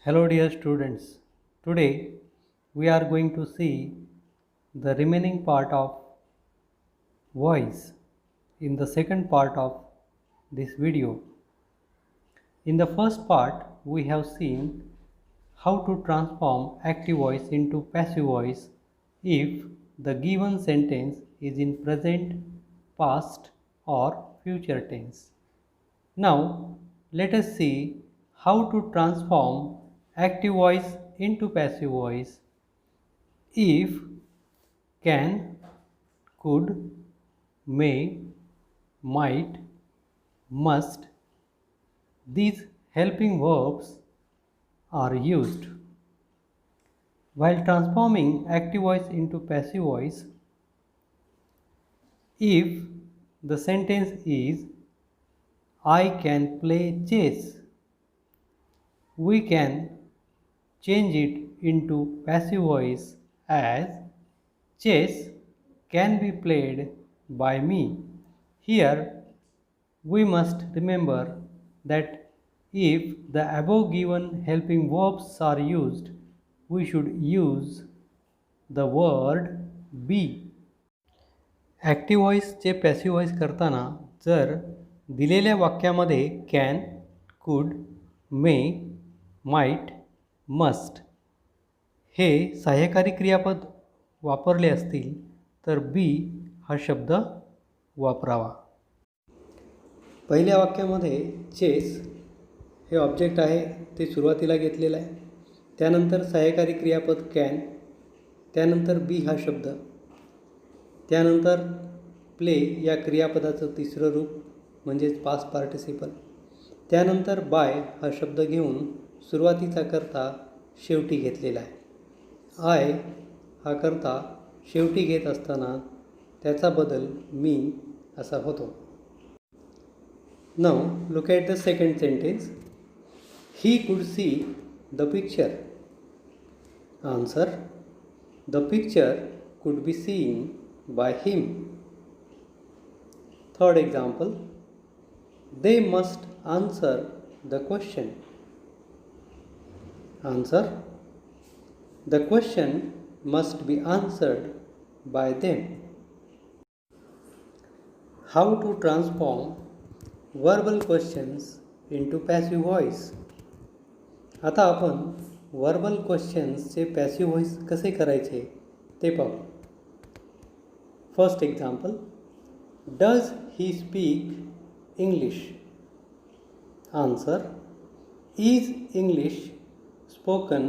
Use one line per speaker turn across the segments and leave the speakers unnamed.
Hello dear students. Today we are going to see the remaining part of voice in the second part of this video. In the first part we have seen how to transform active voice into passive voice if the given sentence is in present, past or future tense. Now, let us see how to transform active voice into passive voice if can, could, may, might, must. These helping verbs are used. While transforming active voice into passive voice, if the sentence is I can play chess, we can change it into passive voice as chess can be played by me. Here we must remember that if the above given helping verbs are used, we should use the word be. Active व्हॉईसचे passive voice करताना जर दिलेल्या वाक्यामध्ये can, could, may, might, must हे सहाय्यकारी क्रियापद वापरले असतील तर बी हा शब्द वापरावा. पहिल्या वाक्यामध्ये चेस हे ऑब्जेक्ट आहे ते सुरुवातीला घेतलेलं आहे. त्यानंतर सहाय्यकारी क्रियापद कॅन, त्यानंतर बी हा शब्द, त्यानंतर प्ले या क्रियापदाचं तिसरं रूप म्हणजेच पास्ट पार्टिसिपल, त्यानंतर बाय हा शब्द घेऊन सुरुवातीचा करता शेवटी घेतलेला आहे. आय हा करता शेवटी घेत असताना त्याचा बदल मी असा होतो. Now look at the second sentence. He could see the picture. Answer, the picture could be seen by him. Third example, they must answer the question. Answer, the question must be answered by them. How to transform verbal questions into passive voice. आता आपण verbal questions चे passive voice कसे करायचे ते पाहू. First example, does he speak English? Answer, is English spoken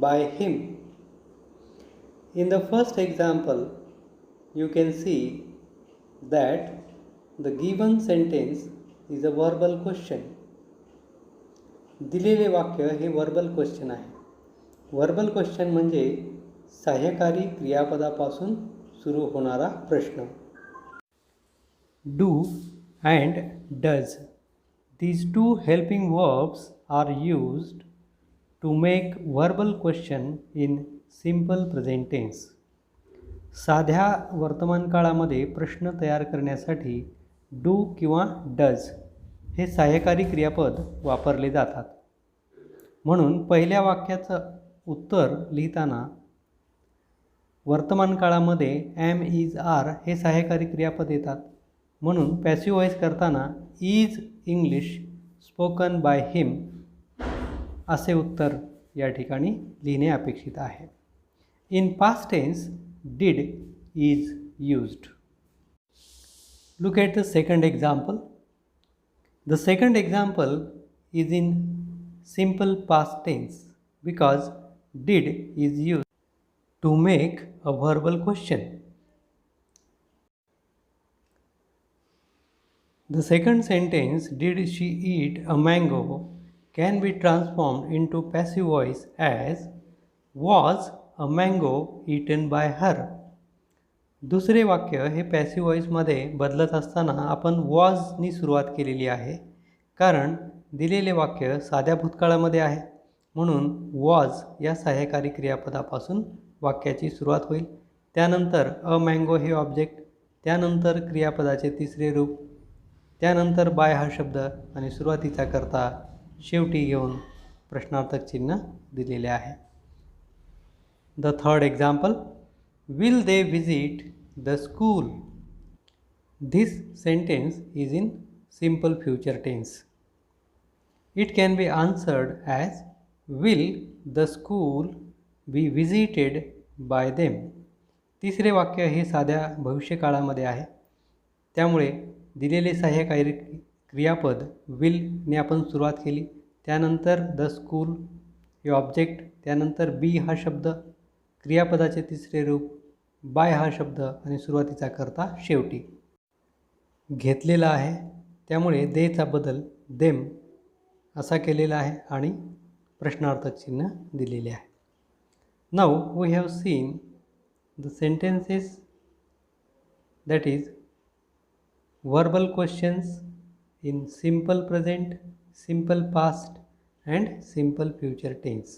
by him? In the first example, you can see that the given sentence is a verbal question. दिलेले वाक्य हे verbal question आहे. Verbal question म्हणजे सहाय्यकारी क्रियापदापासून सुरू होणारा प्रश्न. Do and does, these two helping verbs are used to make verbal question in simple present tense. साध्या वर्तमान काळामध्ये प्रश्न तयार करण्यासाठी डू किंवा डज हे सहाय्यकारी क्रियापद वापरले जातात. म्हणून पहिल्या वाक्याचं उत्तर लिहिताना वर्तमान काळामध्ये एम, इज, आर हे सहाय्यकारी क्रियापद येतात. म्हणून पॅसिव्ह व्हॉईस करताना is English spoken by him असे उत्तर या ठिकाणी लिहिणे अपेक्षित आहे. In past tense did is used. Look at the second example. The second example is in simple past tense because did is used to make a verbal question. The second sentence, did she eat a mango, can be transformed into passive voice as was a mango eaten by her. दुसरे वाक्य हे passive व्हॉईसमध्ये बदलत असताना आपण वॉजनी सुरुवात केलेली आहे, कारण दिलेले वाक्य साध्या भूतकाळामध्ये आहे. म्हणून वॉज या सहाय्यकारी क्रियापदापासून वाक्याची सुरुवात होईल. त्यानंतर अ मँगो हे ऑब्जेक्ट, त्यानंतर क्रियापदाचे तिसरे रूप, त्यानंतर बाय हा शब्द आणि सुरुवातीचा करता शेवटी घेऊन प्रश्नार्थक चिन्ह दिलेले आहे. The third example, will they visit the school. This sentence is in simple future tense. It can be answered as will the school be visited by them. तिसरे वाक्य हे साध्या भविष्यकाळामध्ये आहे, त्यामुळे दिलेले सहाय्यकारी क्रियापद will ने आपण सुरुवात केली, त्यानंतर द स्कूल हे ऑब्जेक्ट, त्यानंतर बी हा शब्द, क्रियापदाचे तिसरे रूप, बाय हा शब्द आणि सुरुवातीचा कर्ता शेवटी घेतलेला आहे, त्यामुळे देचा बदल देम असा केलेला आहे आणि प्रश्नार्थक चिन्ह दिलेले आहे. Now we have seen the sentences that is verbal questions in simple present, simple past and simple future tense.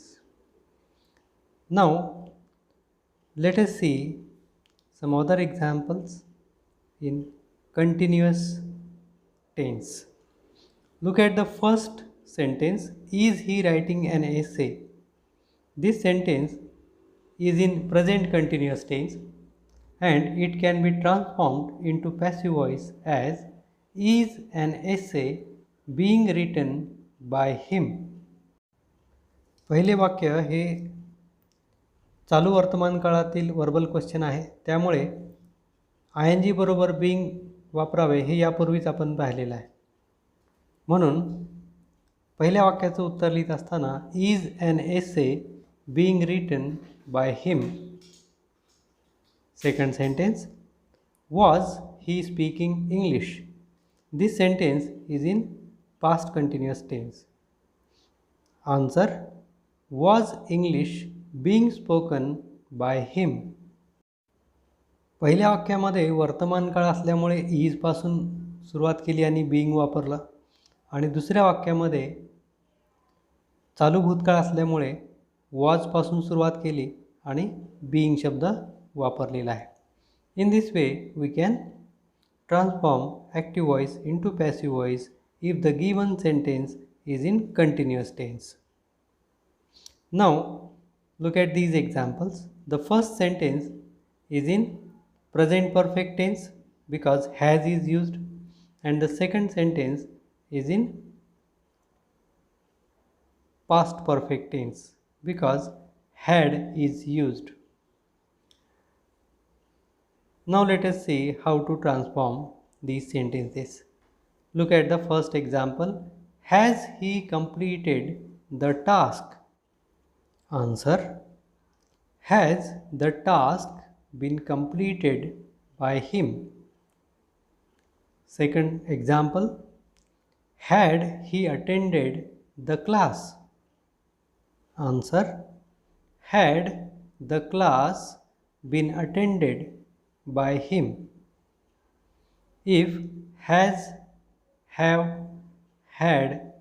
Now let us see some other examples in continuous tense. Look at the first sentence, is he writing an essay? This sentence is in present continuous tense and it can be transformed into passive voice as is an essay being written by him. पहिले वाक्य हे चालू वर्तमान काळातील verbal question आहे, त्यामुळे I N G बरोबर being वापरावे हे यापूर्वीच आपण पाहिलेलं आहे. म्हणून पहिल्या वाक्याचं उत्तर लिहित असताना is an essay being written by him. Second sentence, was he speaking English. This sentence is in past continuous tense. Answer, was English being spoken by him. पहिल्या वाक्यामध्ये वर्तमान काळ असल्यामुळे इजपासून सुरुवात केली आणि बीइंग वापरलं, आणि दुसऱ्या वाक्यामध्ये चालू भूतकाळ असल्यामुळे वॉजपासून सुरुवात केली आणि बीइंग शब्द वापरलेला आहे. In this way we can transform active voice into passive voice if the given sentence is in continuous tense. Now look at these examples. The first sentence is in present perfect tense because has is used, and the second sentence is in past perfect tense because had is used. Now let us see how to transform these sentences. Look at the first example. Has he completed the task? Answer, has the task been completed by him? Second example, had he attended the class? Answer, had the class been attended by him? If has, have, had,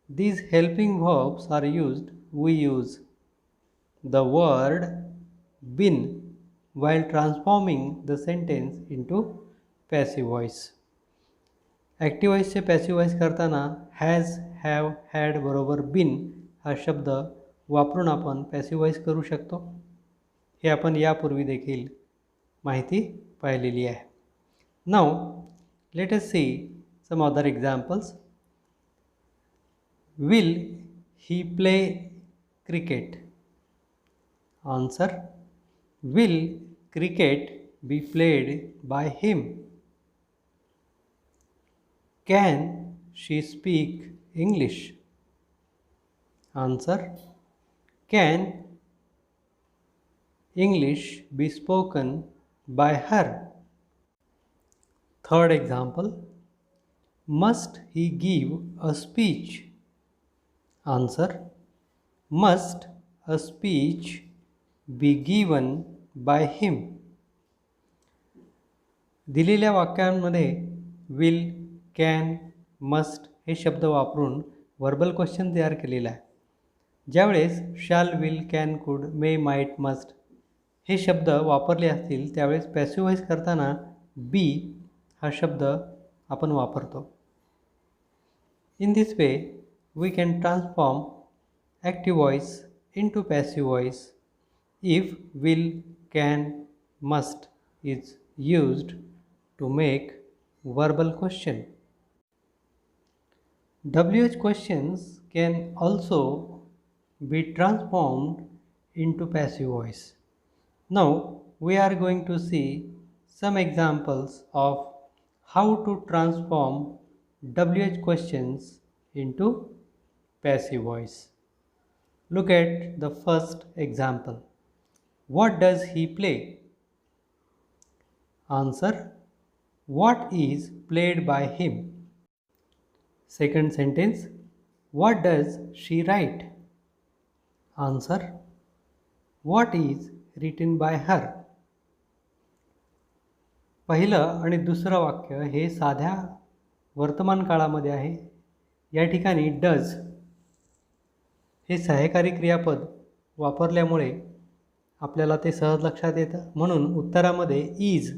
these helping verbs are used, we use the word been while transforming the sentence into passive voice. Active व्हॉइसचे passive voice करताना has, have, had बरोबर been हा शब्द वापरून आपण passive voice करू शकतो. हे आपण यापूर्वी देखील माहिती पाहिलेली आहे. Now let us see some other examples. Will he play cricket? Answer, will cricket be played by him? Can she speak English? Answer, can English be spoken by her? Third example, must he give a speech? Answer, must a speech be given by him? दिलेल्या वाक्यांमध्ये will, can, must हे शब्द वापरून verbal question तयार केलेला आहे. ज्यावेळेस shall, will, can, could, may, might, must हे शब्द वापरले असतील त्यावेळेस पॅसिव्ह व्हॉइस करताना बी हा शब्द आपण वापरतो. In this way we can transform active voice into passive voice if will, can, must is used to make verbal question. WH questions can also be transformed into passive voice. Now we are going to see some examples of how to transform WH questions into passive voice. Look at the first example. What does he play? Answer. What is played by him? Second sentence. What does she write? Answer. What is written by her? पहिलं आणि दुसरं वाक्य हे साध्या वर्तमान काळामध्ये आहे. या ठिकाणी डज हे सहाय्यकारी क्रियापद वापरल्यामुळे आपल्याला ते सहज लक्षात येतं. म्हणून उत्तरामध्ये इज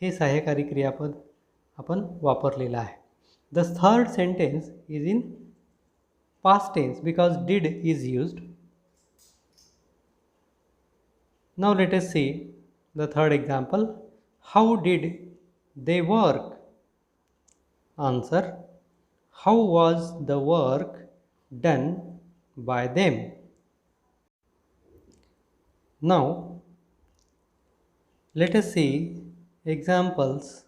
हे सहाय्यकारी क्रियापद आपण वापरलेलं आहे. The third sentence is in past tense because did is used. Now let us see the third example. How did they work? Answer. How was the work done by them? Now let us see examples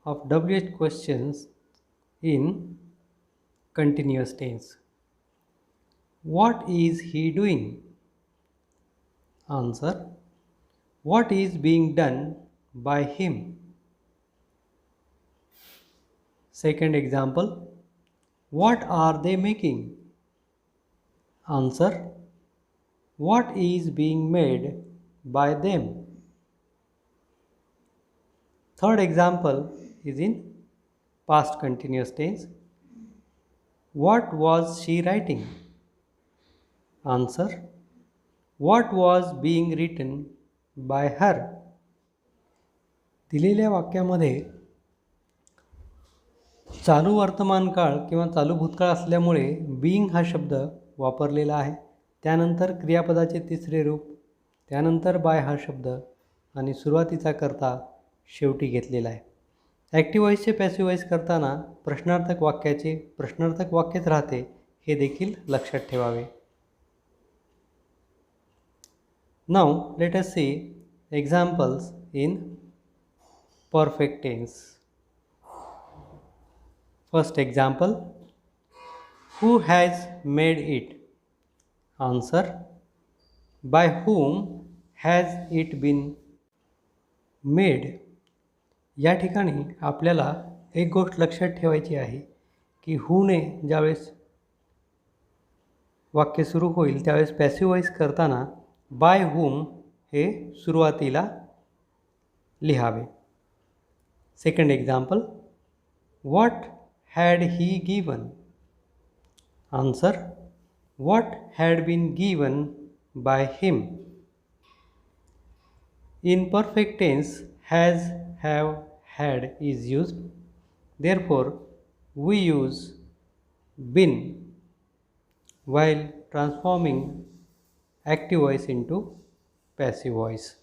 of WH questions in continuous tense. What is he doing? Answer. What is being done by him? Second example. What are they making? Answer. What is being made by them? Third example is in past continuous tense. What was she writing? Answer. What was being written by her? दिलेल्या वाक्यामध्ये चालू वर्तमान काळ किंवा चालू भूतकाळ असल्यामुळे being हा शब्द वापरलेला आहे. त्यानंतर क्रियापदाचे तिसरे रूप, त्यानंतर बाय हा शब्द आणि सुरुवातीचा कर्ता शेवटी घेतलेला आहे. ॲक्टिव्ह व्हॉईसचे पॅसिव्ह व्हॉईस करताना प्रश्नार्थक वाक्याचे प्रश्नार्थक वाक्यच राहते हे देखील लक्षात ठेवावे. Now let us see examples in perfect tense. First example. Who has made it? Answer. By whom has it been made? या ठिकाणी आपल्याला एक गोष्ट लक्षात ठेवायची आहे की हूने ज्यावेळेस वाक्य सुरू होईल त्यावेळेस पॅसिव्ह व्हॉईस करताना बाय whom हे सुरुवातीला लिहावे. Second example. What had he given? Answer. What had been given by him? In perfect tense, has, have, had is used. Therefore, we use been while transforming active voice into passive voice.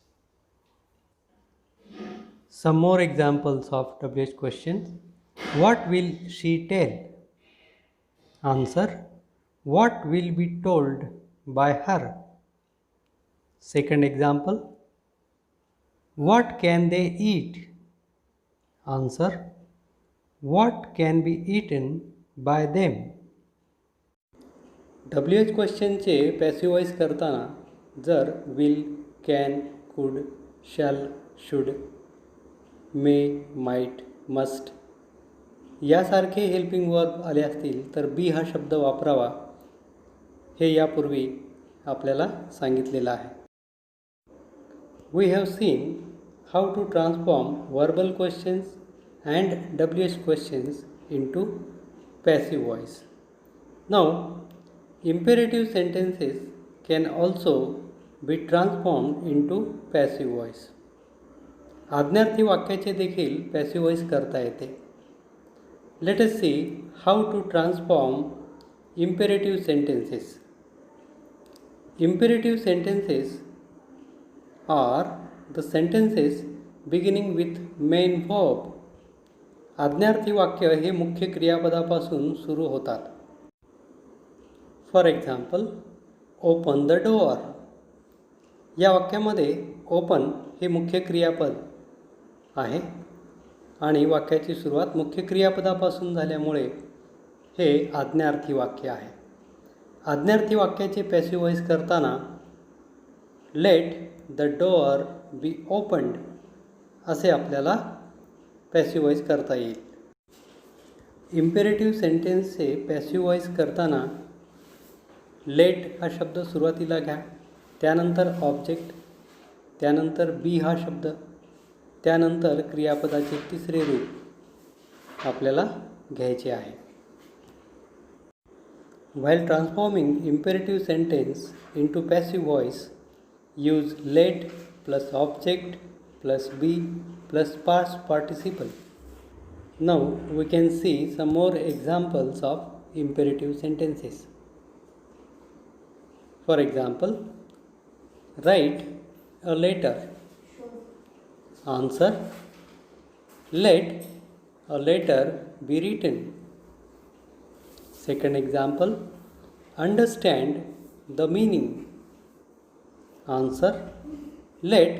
Some more examples of WH questions. What will she tell? Answer. What will be told by her? Second example. What can they eat? Answer. What can be eaten by them? WH क्वेश्चनचे passive voice करताना जर will, can, could, shall, should, may, might, must यासारखे helping verb आले असतील तर B हा शब्द वापरावा हे यापूर्वी आपल्याला सांगितलेलं आहे. We have seen how to transform verbal questions and WH questions into passive voice. Now, imperative sentences can also be transformed into passive voice. आज्ञार्थी वाक्याचे देखील passive voice करता येते. Let us see how to transform Imperative sentences. Imperative sentences are the sentences beginning with main verb. आज्ञार्थी वाक्य हे मुख्य क्रियापदापासून सुरू होतात. For example, open the door. या वाक्यामध्ये open हे मुख्य क्रियापद आहे आणि वाक्याची सुरुवात मुख्य क्रियापदापासून झाल्यामुळे हे आज्ञार्थी वाक्य आहे. आज्ञार्थी वाक्याचे पॅसिव्ह व्हॉइस करताना let the door be opened असे आपल्याला पॅसिव्ह व्हॉइस करता येईल. इम्पेरेटिव्ह सेंटेन्सचे पॅसिव्ह व्हॉइस करताना लेट हा शब्द सुरुवातीला घ्या, त्यानंतर ऑब्जेक्ट, त्यानंतर बी हा शब्द, त्यानंतर क्रियापदाचे तिसरे रूप आपल्याला घ्यायचे आहे. While transforming imperative sentence into passive voice, use let plus object plus be plus past participle. Now we can see some more examples of imperative sentences. For example, write a letter. Answer: let a letter be written. Second example, understand the meaning. Answer: let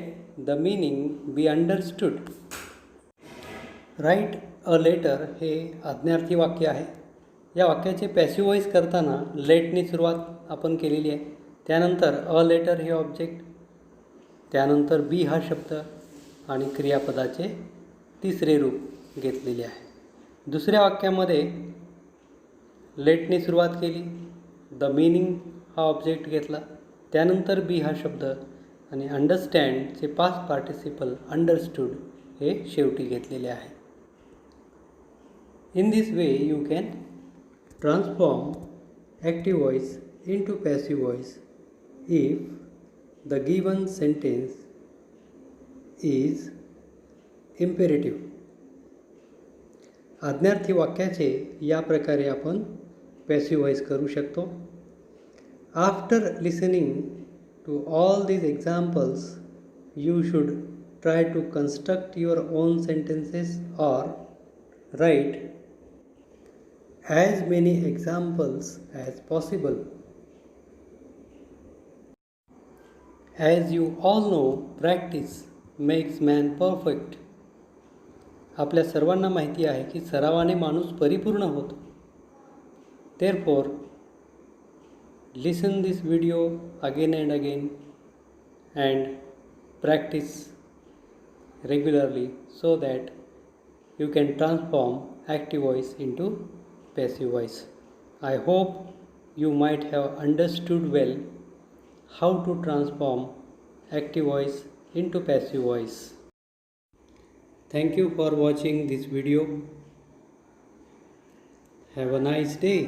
the meaning be understood. Write a letter हे आज्ञार्थी वाक्य आहे. या वाक्याचे passive voice करताना लेटने सुरुवात आपण केलेली आहे, त्यानंतर अ लेटर हे ऑब्जेक्ट, त्यानंतर बी हा शब्द आणि क्रियापदाचे तिसरे रूप घेतलेले आहे. दुसऱ्या वाक्यामध्ये लेटने सुरुवात केली, द मीनिंग हा ऑब्जेक्ट घेतला, त्यानंतर बी हा शब्द आणि अंडरस्टँडचे पास्ट पार्टिसिपल अंडरस्टूड हे शेवटी घेतलेले आहे. In this way you can transform active voice into passive voice if the given sentence is imperative. आज्ञार्थी वाक्याचे या प्रकारे आपण पॅसिव्ह व्हॉइस करू शकतो. After listening to all these examples, you should try to construct your own sentences or write as many examples as possible. As you all know, practice makes man perfect. आपल्या सर्वांना माहिती आहे की सरावाने माणूस परिपूर्ण होतो. Therefore, listen this video again and again and practice regularly so that you can transform active voice into passive voice. I hope you might have understood well how to transform active voice into passive voice. Thank you for watching this video. Have a nice day.